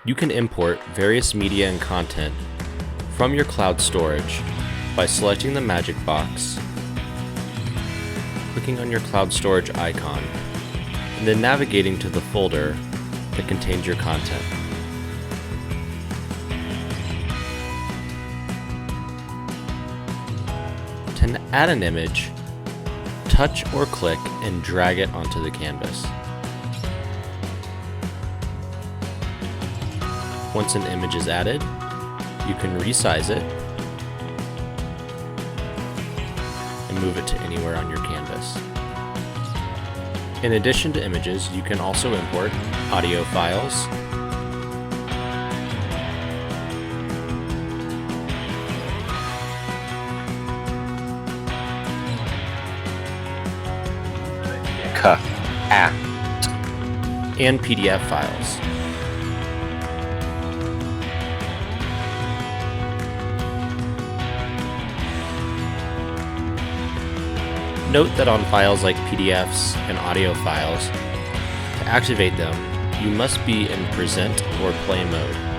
You can import various media and content from your cloud storage by selecting the magic box, clicking on your cloud storage icon, and then navigating to the folder that contains your content. To add an image, touch or click and drag it onto the canvas. Once an image is added, you can resize it and move it to anywhere on your canvas. In addition to images, you can also import audio files, and PDF files. Note that on files like PDFs and audio files, to activate them, you must be in present or play mode.